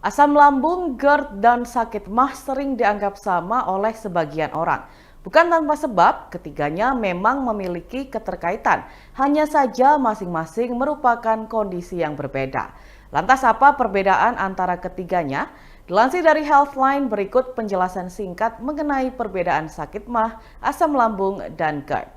Asam lambung, GERD, dan sakit MAH sering dianggap sama oleh sebagian orang. Bukan tanpa sebab, ketiganya memang memiliki keterkaitan. Hanya saja masing-masing merupakan kondisi yang berbeda. Lantas apa perbedaan antara ketiganya? Dilansir dari Healthline, berikut penjelasan singkat mengenai perbedaan sakit MAH, asam lambung, dan GERD.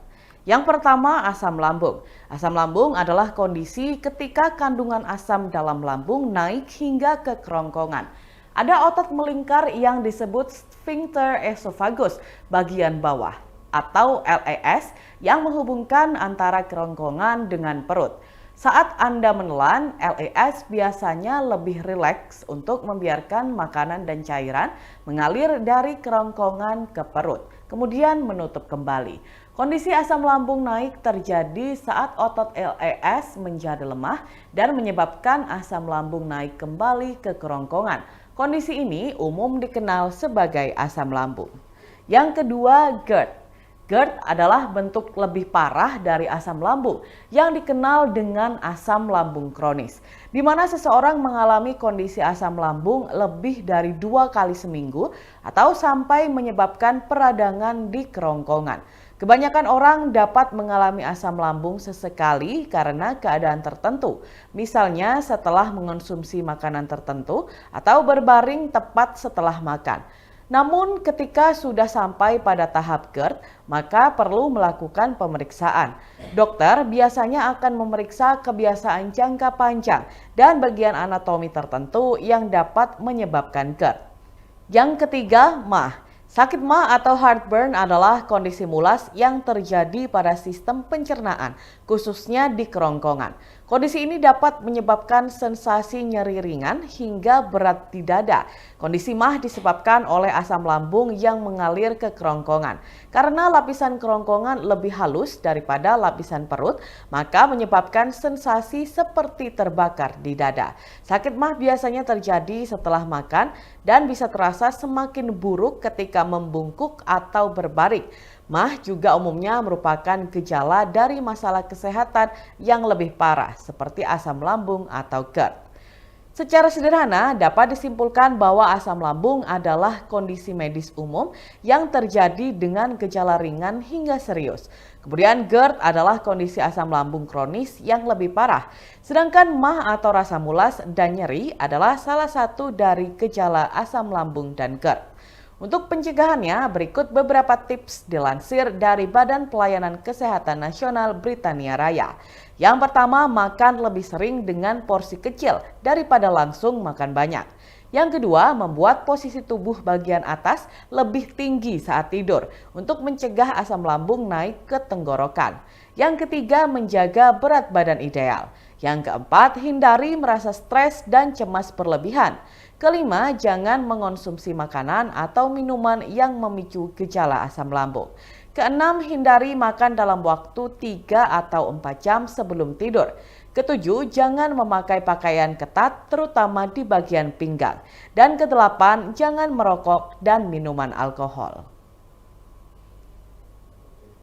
Yang pertama, asam lambung. Asam lambung adalah kondisi ketika kandungan asam dalam lambung naik hingga ke kerongkongan. Ada otot melingkar yang disebut sphincter esophagus bagian bawah atau LES yang menghubungkan antara kerongkongan dengan perut. Saat Anda menelan, LES biasanya lebih rileks untuk membiarkan makanan dan cairan mengalir dari kerongkongan ke perut, kemudian menutup kembali. Kondisi asam lambung naik terjadi saat otot LES menjadi lemah dan menyebabkan asam lambung naik kembali ke kerongkongan. Kondisi ini umum dikenal sebagai asam lambung. Yang kedua, GERD. GERD adalah bentuk lebih parah dari asam lambung yang dikenal dengan asam lambung kronis, di mana seseorang mengalami kondisi asam lambung lebih dari 2 kali seminggu atau sampai menyebabkan peradangan di kerongkongan. Kebanyakan orang dapat mengalami asam lambung sesekali karena keadaan tertentu, misalnya setelah mengonsumsi makanan tertentu atau berbaring tepat setelah makan. Namun ketika sudah sampai pada tahap GERD, maka perlu melakukan pemeriksaan. Dokter biasanya akan memeriksa kebiasaan jangka panjang dan bagian anatomi tertentu yang dapat menyebabkan GERD. Yang ketiga, MAH. Sakit MAH atau heartburn adalah kondisi mulas yang terjadi pada sistem pencernaan, khususnya di kerongkongan. Kondisi ini dapat menyebabkan sensasi nyeri ringan hingga berat di dada. Kondisi MAH disebabkan oleh asam lambung yang mengalir ke kerongkongan. Karena lapisan kerongkongan lebih halus daripada lapisan perut, maka menyebabkan sensasi seperti terbakar di dada. Sakit MAH biasanya terjadi setelah makan dan bisa terasa semakin buruk ketika membungkuk atau berbaring. MAH juga umumnya merupakan gejala dari masalah kesehatan yang lebih parah seperti asam lambung atau GERD. Secara sederhana dapat disimpulkan bahwa asam lambung adalah kondisi medis umum yang terjadi dengan gejala ringan hingga serius. Kemudian GERD adalah kondisi asam lambung kronis yang lebih parah. Sedangkan MAH atau rasa mulas dan nyeri adalah salah satu dari gejala asam lambung dan GERD. Untuk pencegahannya, berikut beberapa tips dilansir dari Badan Pelayanan Kesehatan Nasional Britania Raya. Yang pertama, makan lebih sering dengan porsi kecil daripada langsung makan banyak. Yang kedua, membuat posisi tubuh bagian atas lebih tinggi saat tidur untuk mencegah asam lambung naik ke tenggorokan. Yang ketiga, menjaga berat badan ideal. Yang keempat, hindari merasa stres dan cemas berlebihan. Kelima, jangan mengonsumsi makanan atau minuman yang memicu gejala asam lambung. Keenam, hindari makan dalam waktu 3 atau 4 jam sebelum tidur. Ketujuh, jangan memakai pakaian ketat terutama di bagian pinggang. Dan kedelapan, jangan merokok dan minuman alkohol.